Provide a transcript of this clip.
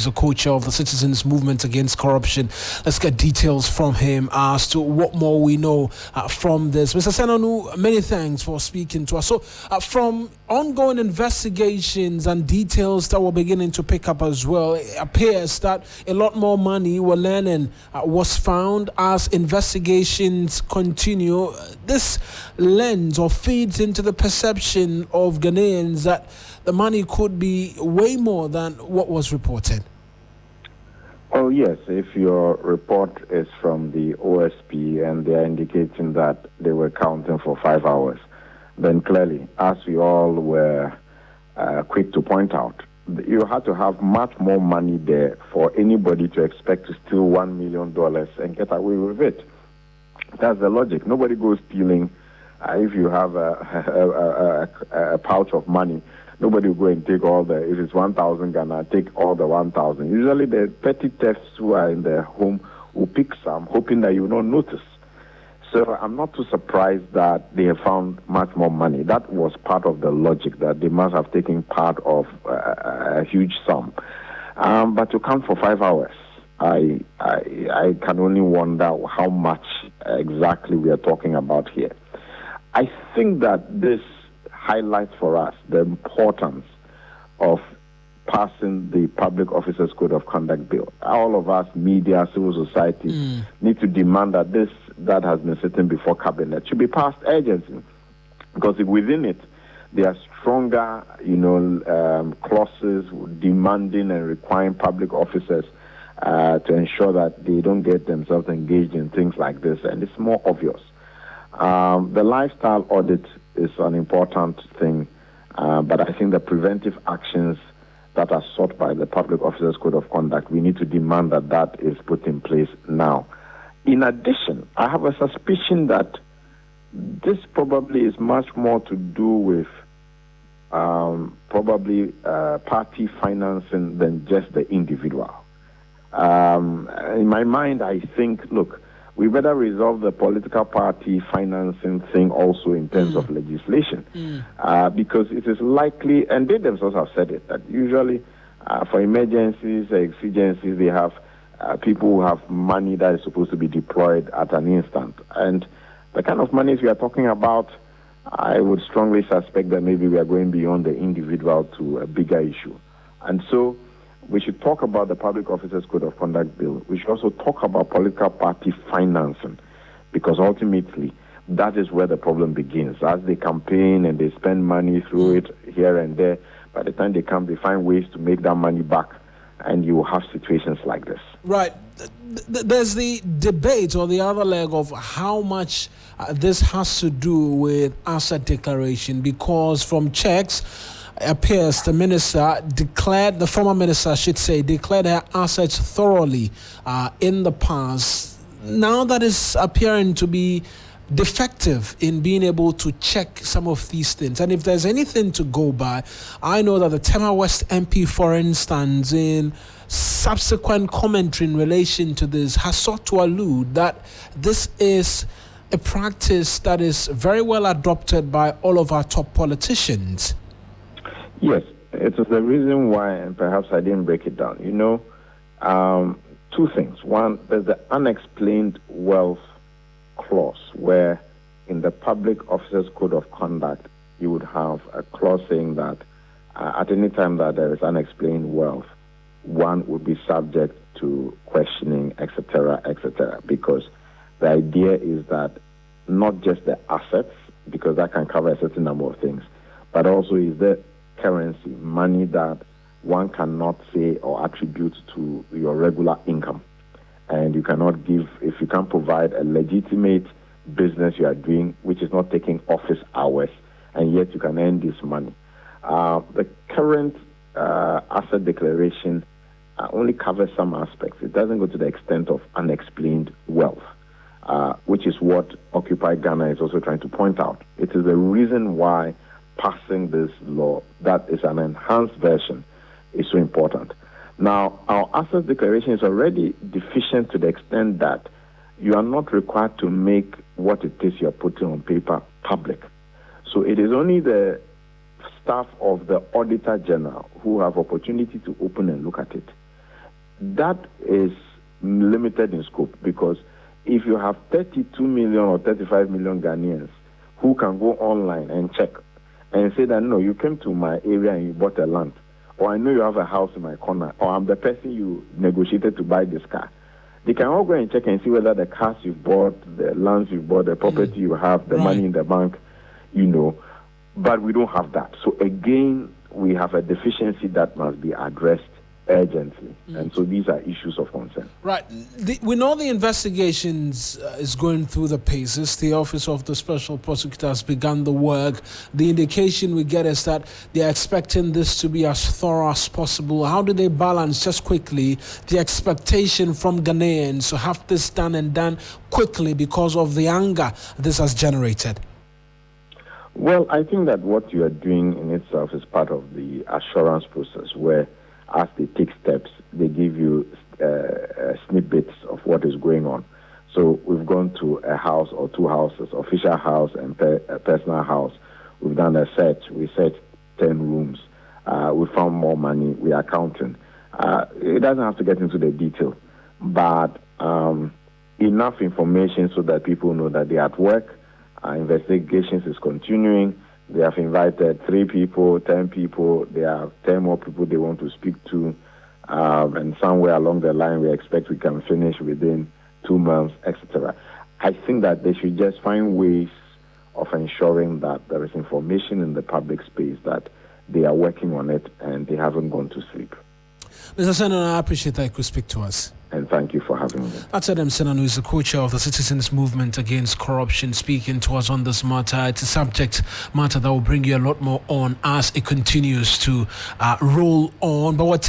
He's a co-chair of the Citizens Movement Against Corruption. Let's get details from him as to what more we know from this. Mr. Senanu, many thanks for speaking to us. So, from ongoing investigations and details that we're beginning to pick up as well, it appears that a lot more money, we're learning, was found as investigations continue. This lends or feeds into the perception of Ghanaians that the money could be way more than what was reported. Oh, yes. If your report is from the OSP and they are indicating that they were counting for 5 hours, then clearly, as we all were quick to point out, you had to have much more money there for anybody to expect to steal $1 million and get away with it. That's the logic. Nobody goes stealing. If you have a pouch of money, nobody will go and take all the, if it's 1,000 Ghana, take all the 1,000. Usually the petty thefts who are in their home will pick some, hoping that you will not notice. So I'm not too surprised that they have found much more money. That was part of the logic, that they must have taken part of a huge sum. But to count for 5 hours, I can only wonder how much exactly we are talking about here. I think that this highlights for us the importance of passing the Public Officers Code of Conduct Bill. All of us, media, civil society, need to demand that this that has been sitting before Cabinet should be passed urgently, because within it there are stronger, clauses demanding and requiring public officers to ensure that they don't get themselves engaged in things like this, and it's more obvious. The lifestyle audit is an important thing, but I think the preventive actions that are sought by the Public Officers Code of Conduct, we need to demand that that is put in place now. In addition, I have a suspicion that this probably is much more to do with party financing than just the individual. In my mind, I think, look, we better resolve the political party financing thing also in terms of legislation, because it is likely, and they themselves have said it, that usually for emergencies, exigencies, they have people who have money that is supposed to be deployed at an instant. And the kind of monies we are talking about, I would strongly suspect that maybe we are going beyond the individual to a bigger issue. And so we should talk about the Public Officers Code of Conduct Bill. We should also talk about political party financing, because ultimately that is where the problem begins. As they campaign and they spend money through it here and there, by the time they come, they find ways to make that money back, and you will have situations like this. Right. There's the debate or the other leg of how much this has to do with asset declaration, because from checks, it appears the former minister, declared her assets thoroughly in the past. Now that is appearing to be defective in being able to check some of these things. And if there's anything to go by, I know that the Tema West MP, for instance, in subsequent commentary in relation to this, has sought to allude that this is a practice that is very well adopted by all of our top politicians. Yes, it is the reason why, and perhaps I didn't break it down. Two things. One, there's the unexplained wealth clause, where in the Public Officers Code of Conduct, you would have a clause saying that at any time that there is unexplained wealth, one would be subject to questioning, etc., because the idea is that not just the assets, because that can cover a certain number of things, but also is the currency, money that one cannot say or attribute to your regular income. And you cannot give, if you can't provide a legitimate business you are doing, which is not taking office hours, and yet you can earn this money. The current asset declaration only covers some aspects. It doesn't go to the extent of unexplained wealth, which is what Occupy Ghana is also trying to point out. It is the reason why passing this law, that is an enhanced version, is so important. Now, our asset declaration is already deficient to the extent that you are not required to make what it is you are putting on paper public. So it is only the staff of the Auditor General who have opportunity to open and look at it. that is limited in scope, because if you have 32 million or 35 million Ghanaians who can go online and check and say that, no, you came to my area and you bought a land, or I know you have a house in my corner, or I'm the person you negotiated to buy this car, they can all go and check and see whether the cars you bought, the lands you bought, the property you have, the money in the bank, but we don't have that. So again, we have a deficiency that must be addressed urgently. And so these are issues of concern. Right. We know the investigations is going through the paces. The Office of the Special Prosecutor has begun the work. The indication we get is that they're expecting this to be as thorough as possible. How do they balance, just quickly, the expectation from Ghanaians to have this done and done quickly because of the anger this has generated? Well, I think that what you are doing in itself is part of the assurance process, where as they take steps, they give you snippets of what is going on. So we've gone to a house or two houses, official house and a personal house. We've done a search. We searched 10 rooms. We found more money. We are counting. It doesn't have to get into the detail, but enough information so that people know that they are at work. Investigations is continuing. They have invited 3 people, 10 people. There are 10 more people they want to speak to. And somewhere along the line, we expect we can finish within 2 months, etc. I think that they should just find ways of ensuring that there is information in the public space, that they are working on it and they haven't gone to sleep. Mr. Senanu, I appreciate that you could speak to us. And thank you for having me. That's Edem Senanu, who is the co-chair of the Citizens Movement Against Corruption, speaking to us on this matter. It's a subject matter that will bring you a lot more on as it continues to roll on. But what